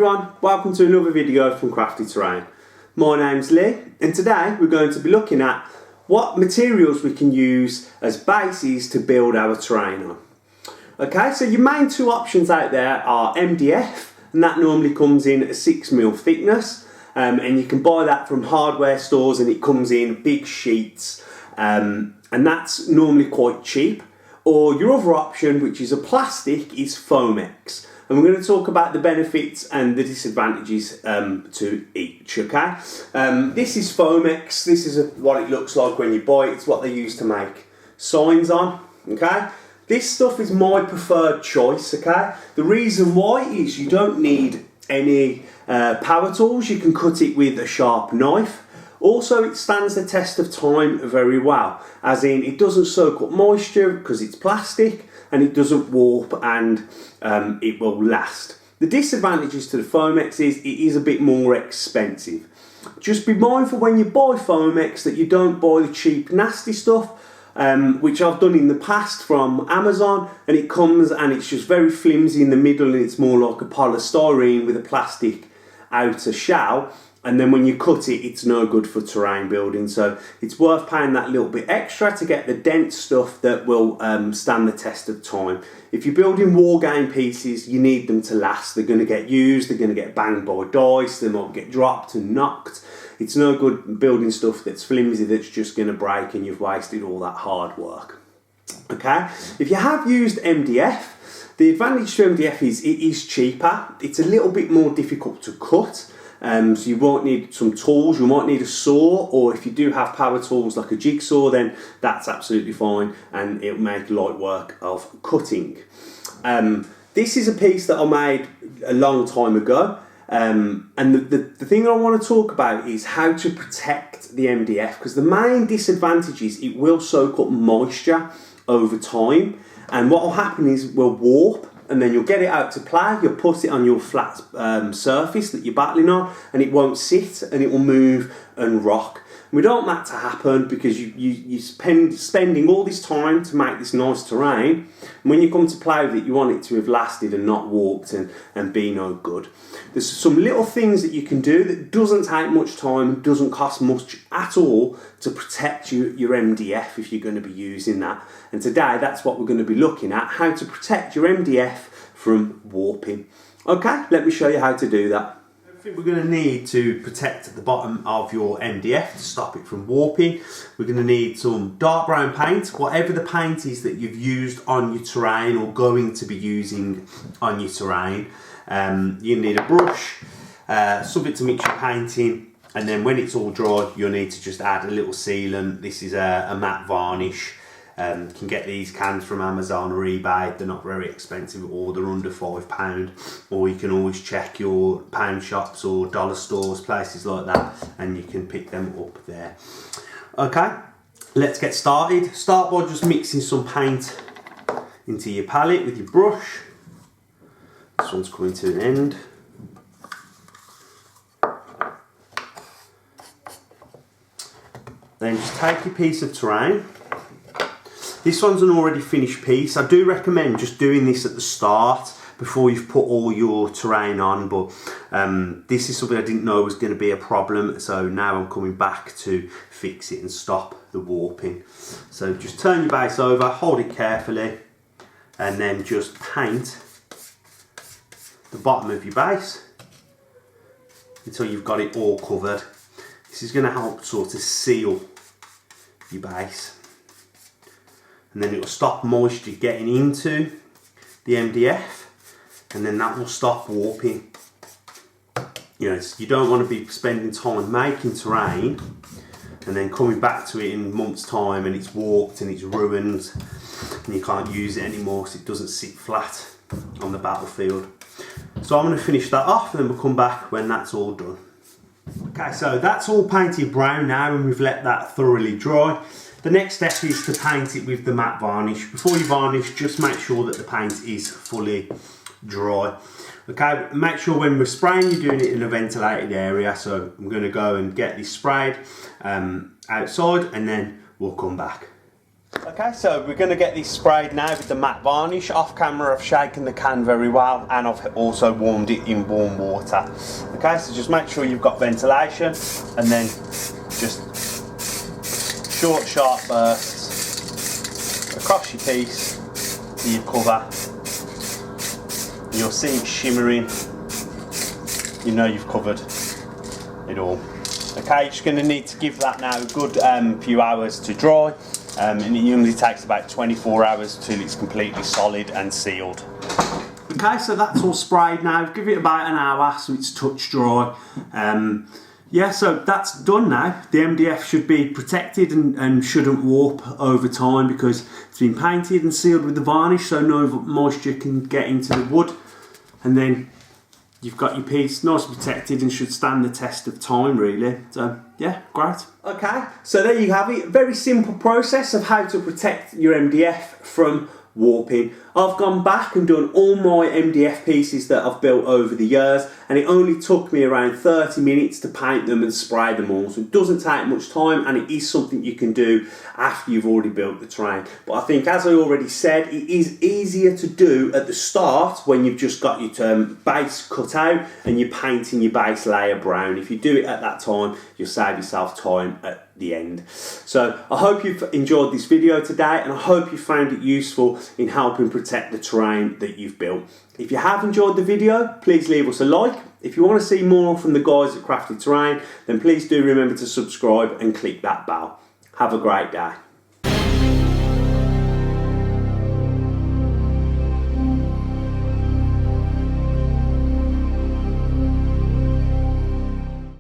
everyone, welcome to another video from Crafty Terrain. My name's Lee and today we're going to be looking at what materials we can use as bases to build our terrain on. Okay, so your main two options out there are MDF, and that normally comes in a 6mm thickness, and you can buy that from hardware stores and it comes in big sheets, and that's normally quite cheap. Or your other option, which is a plastic, is Foamex. And we're going to talk about the benefits and the disadvantages to each, okay? This is Foamex. This is what it looks like when you buy it. It's what they use to make signs on, okay? This stuff is my preferred choice, okay? The reason why is you don't need any power tools. You can cut it with a sharp knife. Also, it stands the test of time very well, as in it doesn't soak up moisture because it's plastic, and it doesn't warp, and it will last. The disadvantages to the Foamex is it is a bit more expensive. Just be mindful when you buy Foamex that you don't buy the cheap nasty stuff, which I've done in the past from Amazon, and it comes and it's just very flimsy in the middle and it's more like a polystyrene with a plastic outer shell. And then when you cut it, it's no good for terrain building. So it's worth paying that little bit extra to get the dense stuff that will stand the test of time. If you're building war game pieces, you need them to last. They're going to get used, they're going to get banged by dice, they might get dropped and knocked. It's no good building stuff that's flimsy that's just going to break and you've wasted all that hard work. Okay, if you have used MDF, the advantage to MDF is it is cheaper. It's a little bit more difficult to cut. So you won't need some tools, you might need a saw, or if you do have power tools like a jigsaw, then that's absolutely fine and it'll make light work of cutting. This is a piece that I made a long time ago, and the thing I want to talk about is how to protect the MDF, because the main disadvantage is it will soak up moisture over time, and what will happen is it will warp. And then you'll get it out to play, you'll put it on your flat surface that you're battling on, and it won't sit and it will move and rock. We don't want that to happen because you're spending all this time to make this nice terrain, and when you come to play with it, you want it to have lasted and not warped and be no good. There's some little things that you can do that doesn't take much time, doesn't cost much at all to protect your MDF if you're going to be using that. And today that's what we're going to be looking at, how to protect your MDF from warping. Okay, let me show you how to do that. Everything we're going to need to protect the bottom of your MDF to stop it from warping. We're going to need some dark brown paint, whatever the paint is that you've used on your terrain or going to be using on your terrain. You need a brush, something to mix your paint in, and then when it's all dry you'll need to just add a little sealant. This is a matte varnish. You can get these cans from Amazon or eBay. They're not very expensive, or they're under £5, or you can always check your pound shops or dollar stores, places like that, and you can pick them up there. Okay, let's get started. Start by just mixing some paint into your palette with your brush. This one's coming to an end. Then just take your piece of terrain. This one's an already finished piece. I do recommend just doing this at the start before you've put all your terrain on, but this is something I didn't know was going to be a problem, so now I'm coming back to fix it and stop the warping. So just turn your base over, hold it carefully, and then just paint the bottom of your base until you've got it all covered. This is going to help sort of seal your base, and then it will stop moisture getting into the MDF, and then that will stop warping. You know, you don't want to be spending time making terrain and then coming back to it in months' time and it's warped and it's ruined and you can't use it anymore because it doesn't sit flat on the battlefield. So I'm going to finish that off and then we'll come back when that's all done. Okay, so that's all painted brown now and we've let that thoroughly dry. The next step is to paint it with the matte varnish. Before you varnish, just make sure that the paint is fully dry. Okay, make sure when we're spraying, you're doing it in a ventilated area. So I'm going to go and get this sprayed outside and then we'll come back. Okay, so we're going to get this sprayed now with the matte varnish. Off camera I've shaken the can very well, and I've also warmed it in warm water. Okay, so just make sure you've got ventilation, and then just short sharp bursts across your piece to your cover. You'll see it shimmering, you know you've covered it all. Okay, you're just going to need to give that now a good few hours to dry, and it usually takes about 24 hours till it's completely solid and sealed. Okay, so that's all sprayed now. Give it about an hour so it's touch dry. Yeah, so that's done now. The MDF should be protected and shouldn't warp over time because it's been painted and sealed with the varnish, so no moisture can get into the wood. And then you've got your piece nice and protected and should stand the test of time, really. So yeah, great. Okay, so there you have it. Very simple process of how to protect your MDF from warping. I've gone back and done all my MDF pieces that I've built over the years, and it only took me around 30 minutes to paint them and spray them all, so it doesn't take much time, and it is something you can do after you've already built the terrain. But I think, as I already said, it is easier to do at the start when you've just got your base cut out and you're painting your base layer brown. If you do it at that time, you'll save yourself time at the end. So I hope you've enjoyed this video today, and I hope you found it useful in helping protect the terrain that you've built. If you have enjoyed the video, please leave us a like. If you want to see more from the guys at Crafty Terrain, then please do remember to subscribe and click that bell. Have a great day.